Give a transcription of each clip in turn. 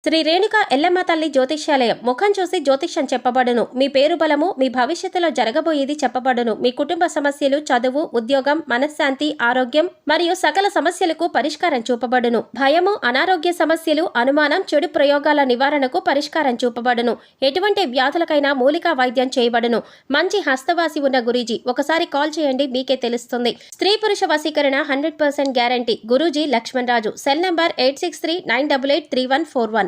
శ్రీ రేణుక ఎల్లమ్మ తల్లి జ్యోతిష్యాలయం. ముఖం చూసి జ్యోతిష్యం చెప్పబడును. మీ పేరు బలము, మీ భవిష్యత్తులో జరగబోయేది చెప్పబడును. మీ కుటుంబ సమస్యలు, చదువు, ఉద్యోగం, మనశ్శాంతి, ఆరోగ్యం మరియు సకల సమస్యలకు పరిష్కారం చూపబడును. భయము, అనారోగ్య సమస్యలు, అనుమానం, చెడు ప్రయోగాల నివారణకు పరిష్కారం చూపబడును. ఎటువంటి వ్యాధులకైనా మూలికా వైద్యం చేయబడును. మంచి హస్తవాసి ఉన్న గురూజీ. ఒకసారి కాల్ చేయండి, మీకే తెలుస్తుంది. స్త్రీ పురుష వశీకరణ 100% గ్యారంటీ. గురూజీ లక్ష్మణ్ రాజు. Cell number 8639883141.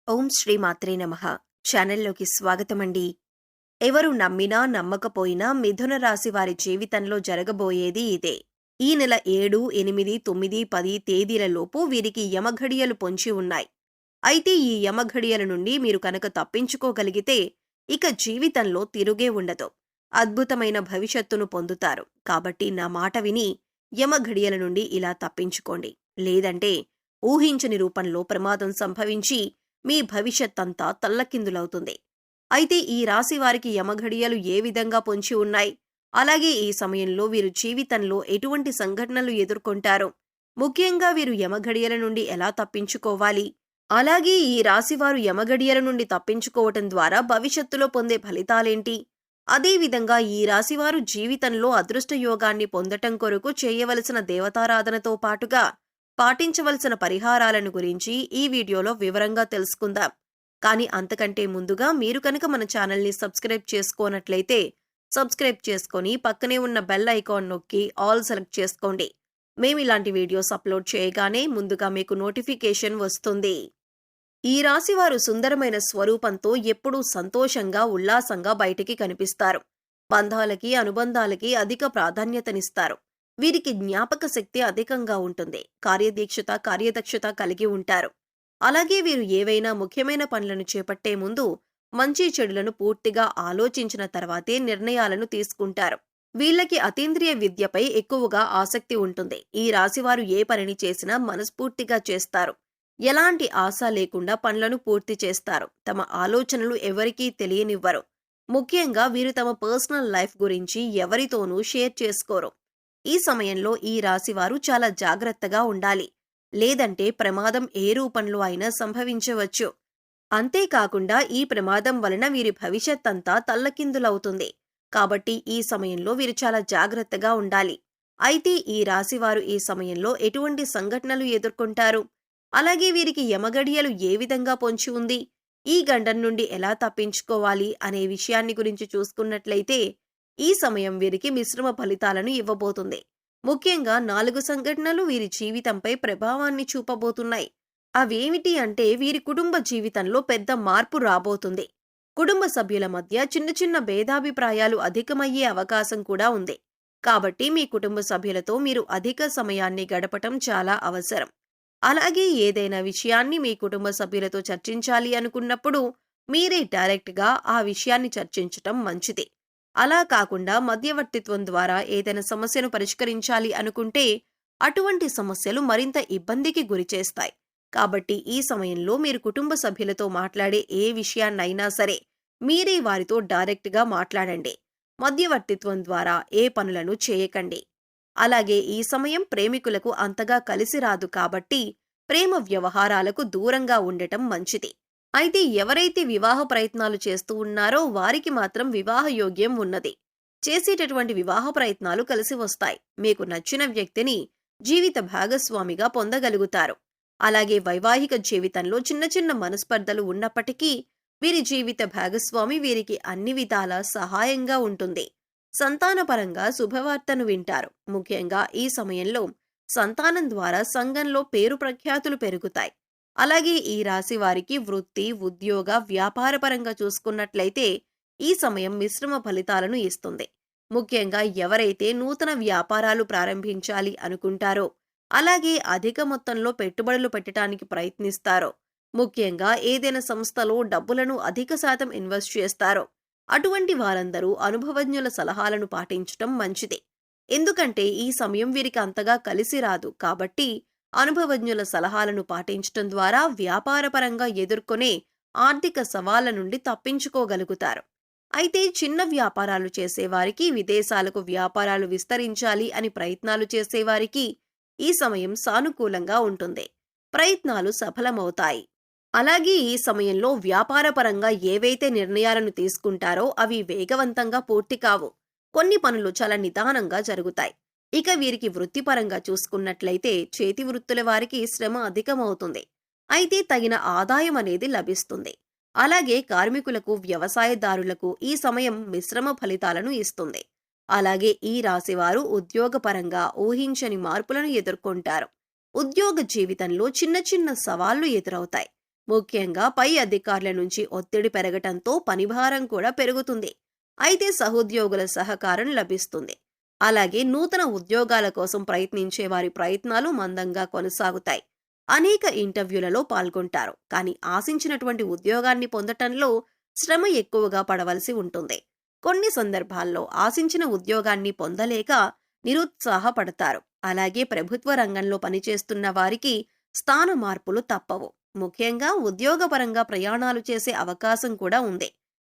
ఓం శ్రీ మాత్రే నమః. ఛానల్లోకి స్వాగతమండి. ఎవరు నమ్మినా నమ్మకపోయినా మిథున రాశి వారి జీవితంలో జరగబోయేది ఇదే. ఈ నెల 7, 8, 9, 10 తేదీలలోపు వీరికి యమఘడియలు పొంచి ఉన్నాయి. అయితే ఈ యమఘడియల నుండి మీరు కనుక తప్పించుకోగలిగితే ఇక జీవితంలో తిరుగే ఉండదు. అద్భుతమైన భవిష్యత్తును పొందుతారు. కాబట్టి నా మాట విని యమఘడియల నుండి ఇలా తప్పించుకోండి. లేదంటే ఊహించని రూపంలో ప్రమాదం సంభవించి మీ భవిష్యత్తంతా తల్లకిందులవుతుంది. అయితే ఈ రాశి వారికి యమఘడియలు ఏ విధంగా పొంచి ఉన్నాయి, అలాగే ఈ సమయంలో వీరు జీవితంలో ఎటువంటి సంఘటనలు ఎదుర్కొంటారు, ముఖ్యంగా వీరు యమఘడియల నుండి ఎలా తప్పించుకోవాలి, అలాగే ఈ రాశివారు యమఘడియల నుండి తప్పించుకోవటం ద్వారా భవిష్యత్తులో పొందే ఫలితాలేంటి, అదేవిధంగా ఈ రాశివారు జీవితంలో అదృష్ట యోగాన్ని పొందటం కొరకు చేయవలసిన దేవతారాధనతో పాటుగా పాటించవలసిన పరిహారాలను గురించి ఈ వీడియోలో వివరంగా తెలుసుకుందాం. కానీ అంతకంటే ముందుగా మీరు కనుక మన ఛానల్ని సబ్స్క్రైబ్ చేసుకోనట్లయితే సబ్స్క్రైబ్ చేసుకొని పక్కనే ఉన్న బెల్ ఐకాన్ నొక్కి ఆల్ సెలెక్ట్ చేసుకోండి. మేము ఇలాంటి వీడియోస్ అప్లోడ్ చేయగానే ముందుగా మీకు నోటిఫికేషన్ వస్తుంది. ఈ రాశివారు సుందరమైన స్వరూపంతో ఎప్పుడూ సంతోషంగా, ఉల్లాసంగా బయటికి కనిపిస్తారు. బంధాలకి, అనుబంధాలకి అధిక ప్రాధాన్యతనిస్తారు. వీరికి జ్ఞాపక శక్తి అధికంగా ఉంటుంది. కార్యదక్షత కలిగి ఉంటారు. అలాగే వీరు ఏవైనా ముఖ్యమైన పనులను చేపట్టే ముందు మంచి చెడులను పూర్తిగా ఆలోచించిన తర్వాతే నిర్ణయాలను తీసుకుంటారు. వీళ్ళకి అతీంద్రియ విద్యపై ఎక్కువగా ఆసక్తి ఉంటుంది. ఈ రాశివారు ఏ పనిని చేసినా మనస్ఫూర్తిగా చేస్తారు. ఎలాంటి ఆశ లేకుండా పనులను పూర్తి చేస్తారు. తమ ఆలోచనలు ఎవరికీ తెలియనివ్వరు. ముఖ్యంగా వీరు తమ పర్సనల్ లైఫ్ గురించి ఎవరితోనూ షేర్ చేసుకోరు. ఈ సమయంలో ఈ రాశివారు చాలా జాగ్రత్తగా ఉండాలి. లేదంటే ప్రమాదం ఏ రూపంలో అయినా సంభవించవచ్చు. అంతేకాకుండా ఈ ప్రమాదం వలన వీరి భవిష్యత్తంతా తల్లకిందులవుతుంది. కాబట్టి ఈ సమయంలో వీరు చాలా జాగ్రత్తగా ఉండాలి. అయితే ఈ రాశివారు ఈ సమయంలో ఎటువంటి సంఘటనలు ఎదుర్కొంటారు, అలాగే వీరికి యమగడియలు ఏ విధంగా పొంచి ఉంది, ఈ గండం నుండి ఎలా తప్పించుకోవాలి అనే విషయాన్ని గురించి చూసుకున్నట్లయితే ఈ సమయం వీరికి మిశ్రమ ఫలితాలను ఇవ్వబోతుంది. ముఖ్యంగా 4 సంఘటనలు వీరి జీవితంపై ప్రభావాన్ని చూపబోతున్నాయి. అవేమిటి అంటే వీరి కుటుంబ జీవితంలో పెద్ద మార్పు రాబోతుంది. కుటుంబ సభ్యుల మధ్య చిన్న చిన్న భేదాభిప్రాయాలు అధికమయ్యే అవకాశం కూడా ఉంది. కాబట్టి మీ కుటుంబ సభ్యులతో మీరు అధిక సమయాన్ని గడపటం చాలా అవసరం. అలాగే ఏదైనా విషయాన్ని మీ కుటుంబ సభ్యులతో చర్చించాలి అనుకున్నప్పుడు మీరే డైరెక్ట్గా ఆ విషయాన్ని చర్చించటం మంచిది. అలా కాకుండా మధ్యవర్తిత్వం ద్వారా ఏదైనా సమస్యను పరిష్కరించాలి అనుకుంటే అటువంటి సమస్యలు మరింత ఇబ్బందికి గురిచేస్తాయి. కాబట్టి ఈ సమయంలో మీరు కుటుంబ సభ్యులతో మాట్లాడే ఏ విషయాన్నైనా సరే మీరే వారితో డైరెక్ట్గా మాట్లాడండి. మధ్యవర్తిత్వం ద్వారా ఏ పనులను చేయకండి. అలాగే ఈ సమయం ప్రేమికులకు అంతగా కలిసి రాదు. కాబట్టి ప్రేమ వ్యవహారాలకు దూరంగా ఉండటం మంచిది. అయితే ఎవరైతే వివాహ ప్రయత్నాలు చేస్తూ ఉన్నారో వారికి మాత్రం వివాహ యోగ్యం ఉన్నది. చేసేటటువంటి వివాహ ప్రయత్నాలు కలిసి వస్తాయి. మీకు నచ్చిన వ్యక్తిని జీవిత భాగస్వామిగా పొందగలుగుతారు. అలాగే వైవాహిక జీవితంలో చిన్న చిన్న మనస్పర్ధలు ఉన్నప్పటికీ వీరి జీవిత భాగస్వామి వీరికి అన్ని విధాలా సహాయంగా ఉంటుంది. సంతానపరంగా శుభవార్తను వింటారు. ముఖ్యంగా ఈ సమయంలో సంతానం ద్వారా సంఘంలో పేరు ప్రఖ్యాతులు పెరుగుతాయి. అలాగే ఈ రాశి వారికి వృత్తి, ఉద్యోగ, వ్యాపారపరంగా చూసుకున్నట్లయితే ఈ సమయం మిశ్రమ ఫలితాలను ఇస్తుంది. ముఖ్యంగా ఎవరైతే నూతన వ్యాపారాలు ప్రారంభించాలి అనుకుంటారో, అలాగే అధిక మొత్తంలో పెట్టుబడులు పెట్టడానికి ప్రయత్నిస్తారో, ముఖ్యంగా ఏదైనా సంస్థలో డబ్బులను అధిక శాతం ఇన్వెస్ట్ చేస్తారో అటువంటి వారందరూ అనుభవజ్ఞుల సలహాలను పాటించటం మంచిది. ఎందుకంటే ఈ సమయం వీరికి అంతగా కలిసి రాదు. కాబట్టి అనుభవజ్ఞుల సలహాలను పాటించటం ద్వారా వ్యాపారపరంగా ఎదుర్కొనే ఆర్థిక సవాళ్ల నుండి తప్పించుకోగలుగుతారు. అయితే చిన్న వ్యాపారాలు చేసేవారికి, విదేశాలకు వ్యాపారాలు విస్తరించాలి అని ప్రయత్నాలు చేసేవారికి ఈ సమయం సానుకూలంగా ఉంటుంది. ప్రయత్నాలు సఫలమవుతాయి. అలాగే ఈ సమయంలో వ్యాపారపరంగా ఏవైతే నిర్ణయాలను తీసుకుంటారో అవి వేగవంతంగా పూర్తి కావు. కొన్ని పనులు చాలా నిదానంగా జరుగుతాయి. ఇక వీరికి వృత్తిపరంగా చూసుకున్నట్లయితే చేతి వృత్తుల వారికి శ్రమ అధికమవుతుంది. అయితే తగిన ఆదాయం అనేది లభిస్తుంది. అలాగే కార్మికులకు, వ్యవసాయదారులకు ఈ సమయం మిశ్రమ ఫలితాలను ఇస్తుంది. అలాగే ఈ రాశివారు ఉద్యోగపరంగా ఊహించని మార్పులను ఎదుర్కొంటారు. ఉద్యోగ జీవితంలో చిన్న చిన్న సవాళ్లు ఎదురవుతాయి. ముఖ్యంగా పై అధికారుల నుంచి ఒత్తిడి పెరగటంతో పనిభారం కూడా పెరుగుతుంది. అయితే సహోద్యోగుల సహకారం లభిస్తుంది. అలాగే నూతన ఉద్యోగాల కోసం ప్రయత్నించే వారి ప్రయత్నాలు మందంగా కొనసాగుతాయి. అనేక ఇంటర్వ్యూలలో పాల్గొంటారు. కానీ ఆశించినటువంటి ఉద్యోగాన్ని పొందటంలో శ్రమ ఎక్కువగా పడవలసి ఉంటుంది. కొన్ని సందర్భాల్లో ఆశించిన ఉద్యోగాన్ని పొందలేక నిరుత్సాహపడతారు. అలాగే ప్రభుత్వ రంగంలో పనిచేస్తున్న వారికి స్థాన మార్పులు తప్పవు. ముఖ్యంగా ఉద్యోగపరంగా ప్రయాణాలు చేసే అవకాశం కూడా ఉంది.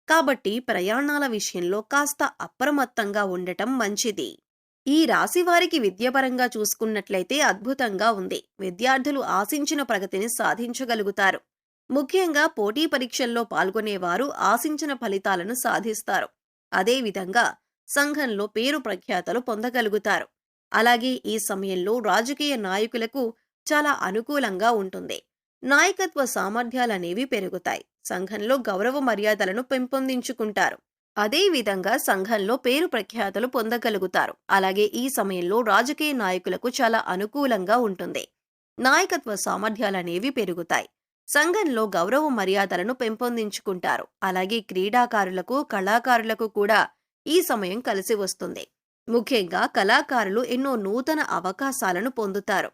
కాబట్టి ప్రయాణాల విషయంలో కాస్త అప్రమత్తంగా ఉండటం మంచిది. ఈ రాశి వారికి విద్యాపరంగా చూసుకున్నట్లయితే అద్భుతంగా ఉంది. విద్యార్థులు ఆశించిన ప్రగతిని సాధించగలుగుతారు. ముఖ్యంగా పోటీ పరీక్షల్లో పాల్గొనేవారు ఆశించిన ఫలితాలను సాధిస్తారు. అదేవిధంగా సంఘంలో పేరు ప్రఖ్యాతలు పొందగలుగుతారు. అలాగే ఈ సమయంలో రాజకీయ నాయకులకు చాలా అనుకూలంగా ఉంటుంది. నాయకత్వ సామర్థ్యాలనేవి పెరుగుతాయి. సంఘంలో గౌరవ మర్యాదలను పెంపొందించుకుంటారు. అదేవిధంగా సంఘంలో పేరు ప్రఖ్యాతలు పొందగలుగుతారు. అలాగే ఈ సమయంలో రాజకీయ నాయకులకు చాలా అనుకూలంగా ఉంటుంది. నాయకత్వ సామర్థ్యాలనేవి పెరుగుతాయి. సంఘంలో గౌరవ మర్యాదలను పెంపొందించుకుంటారు. అలాగే క్రీడాకారులకు, కళాకారులకు కూడా ఈ సమయం కలిసి వస్తుంది. ముఖ్యంగా కళాకారులు ఎన్నో నూతన అవకాశాలను పొందుతారు.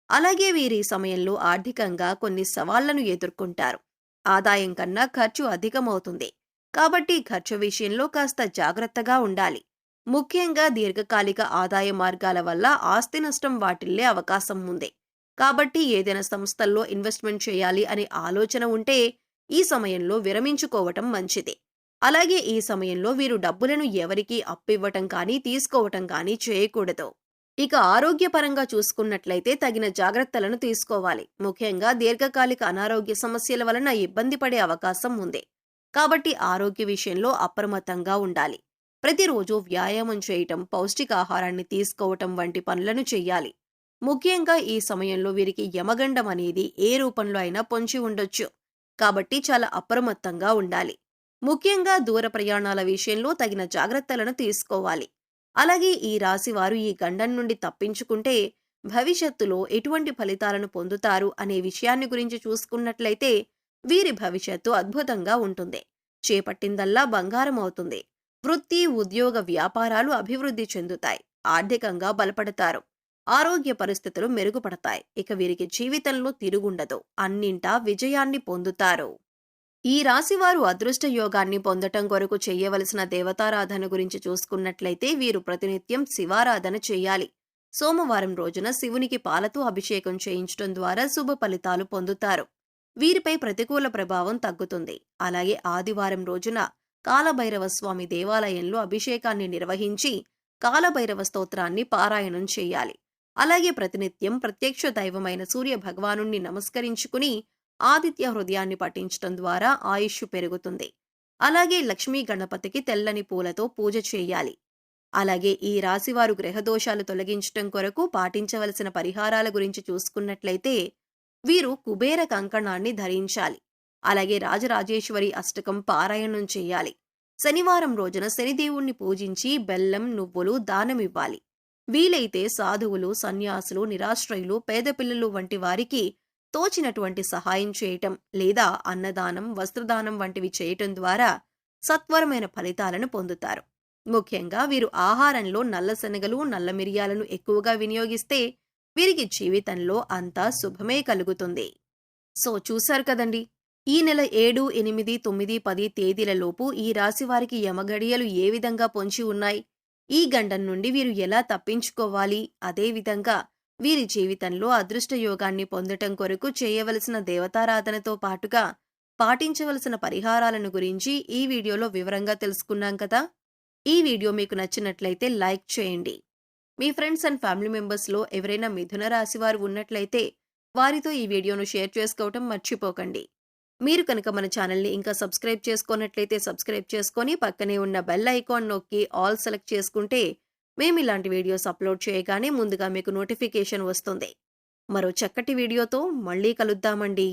అలాగే వీరి సమయంలో ఆర్థికంగా కొన్ని సవాళ్లను ఎదుర్కొంటారు. ఆదాయం కన్నా ఖర్చు అధికమవుతుంది. కాబట్టి ఖర్చు విషయంలో కాస్త జాగ్రత్తగా ఉండాలి. ముఖ్యంగా దీర్ఘకాలిక ఆదాయ మార్గాల వల్ల ఆస్తి నష్టం వాటిల్లే అవకాశం ఉంది. కాబట్టి ఏదైనా సంస్థల్లో ఇన్వెస్ట్మెంట్ చేయాలి అనే ఆలోచన ఉంటే ఈ సమయంలో విరమించుకోవటం మంచిది. అలాగే ఈ సమయంలో వీరు డబ్బులను ఎవరికీ అప్పివ్వటం కానీ తీసుకోవటం కానీ చేయకూడదు. ఇక ఆరోగ్యపరంగా చూసుకున్నట్లయితే తగిన జాగ్రత్తలను తీసుకోవాలి. ముఖ్యంగా దీర్ఘకాలిక అనారోగ్య సమస్యల వలన ఇబ్బంది పడే అవకాశం ఉంది. కాబట్టి ఆరోగ్య విషయంలో అప్రమత్తంగా ఉండాలి. ప్రతిరోజు వ్యాయామం చేయటం, పౌష్టికాహారాన్ని తీసుకోవటం వంటి పనులను చెయ్యాలి. ముఖ్యంగా ఈ సమయంలో వీరికి యమగండం అనేది ఏ రూపంలో అయినా పొంచి ఉండొచ్చు. కాబట్టి చాలా అప్రమత్తంగా ఉండాలి. ముఖ్యంగా దూర ప్రయాణాల విషయంలో తగిన జాగ్రత్తలను తీసుకోవాలి. అలాగే ఈ రాశి వారు ఈ గండం నుండి తప్పించుకుంటే భవిష్యత్తులో ఎటువంటి ఫలితాలను పొందుతారు అనే విషయాన్ని గురించి చూసుకున్నట్లయితే వీరి భవిష్యత్తు అద్భుతంగా ఉంటుంది. చేపట్టిందల్లా బంగారం అవుతుంది. వృత్తి, ఉద్యోగ, వ్యాపారాలు అభివృద్ధి చెందుతాయి. ఆర్థికంగా బలపడతారు. ఆరోగ్య పరిస్థితులు మెరుగుపడతాయి. ఇక వీరికి జీవితంలో తిరుగుండదు. అన్నింటా విజయాన్ని పొందుతారు. ఈ రాశివారు అదృష్ట యోగాన్ని పొందటం కొరకు చేయవలసిన దేవతారాధన గురించి చూసుకున్నట్లయితే వీరు ప్రతినిత్యం శివారాధన చేయాలి. సోమవారం రోజున శివునికి పాలతో అభిషేకం చేయించడం ద్వారా శుభ ఫలితాలు పొందుతారు. వీరిపై ప్రతికూల ప్రభావం తగ్గుతుంది. అలాగే ఆదివారం రోజున కాలభైరవ స్వామి దేవాలయంలో అభిషేకాన్ని నిర్వహించి కాలభైరవ స్తోత్రాన్ని పారాయణం చేయాలి. అలాగే ప్రతినిత్యం ప్రత్యక్ష దైవమైన సూర్య భగవానుణ్ణి నమస్కరించుకుని ఆదిత్య హృదయాన్ని పఠించటం ద్వారా ఆయుష్ పెరుగుతుంది. అలాగే లక్ష్మీ గణపతికి తెల్లని పూలతో పూజ చేయాలి. అలాగే ఈ రాశివారు గ్రహదోషాలు తొలగించటం కొరకు పాటించవలసిన పరిహారాల గురించి చూసుకున్నట్లయితే వీరు కుబేర కంకణాన్ని ధరించాలి. అలాగే రాజరాజేశ్వరి అష్టకం పారాయణం చేయాలి. శనివారం రోజున శనిదేవుణ్ణి పూజించి బెల్లం, నువ్వులు దానమివ్వాలి. వీలైతే సాధువులు, సన్యాసులు, నిరాశ్రయులు, పేద పిల్లలు వంటి వారికి తోచినటువంటి సహాయం చేయటం లేదా అన్నదానం, వస్త్రదానం వంటివి చేయటం ద్వారా సత్వరమైన ఫలితాలను పొందుతారు. ముఖ్యంగా వీరు ఆహారంలో నల్ల శనగలు, నల్ల మిరియాలను ఎక్కువగా వినియోగిస్తే వీరికి జీవితంలో అంతా శుభమే కలుగుతుంది. సో చూశారు కదండి, ఈ నెల 7, 8, 9, 10 తేదీలలోపు ఈ రాశి వారికి యమగడియలు ఏ విధంగా పొంచి ఉన్నాయి, ఈ గండం నుండి వీరు ఎలా తప్పించుకోవాలి, అదేవిధంగా వీరి జీవితంలో అదృష్ట యోగాన్ని పొందటం కొరకు చేయవలసిన దేవతారాధనతో పాటుగా పాటించవలసిన పరిహారాలను గురించి ఈ వీడియోలో వివరంగా తెలుసుకున్నాం కదా. ఈ వీడియో మీకు నచ్చినట్లయితే లైక్ చేయండి. మీ ఫ్రెండ్స్ అండ్ ఫ్యామిలీ మెంబర్స్లో ఎవరైనా మిథున రాశి వారు ఉన్నట్లయితే వారితో ఈ వీడియోను షేర్ చేసుకోవటం మర్చిపోకండి. మీరు కనుక మన ఛానల్ని ఇంకా సబ్స్క్రైబ్ చేసుకున్నట్లయితే సబ్స్క్రైబ్ చేసుకొని పక్కనే ఉన్న బెల్ ఐకాన్ నొక్కి ఆల్ సెలెక్ట్ చేసుకుంటే మేము ఇలాంటి వీడియోస్ అప్లోడ్ చేయగానే ముందుగా మీకు నోటిఫికేషన్ వస్తుంది. మరో చక్కటి వీడియోతో మళ్ళీ కలుద్దామండి.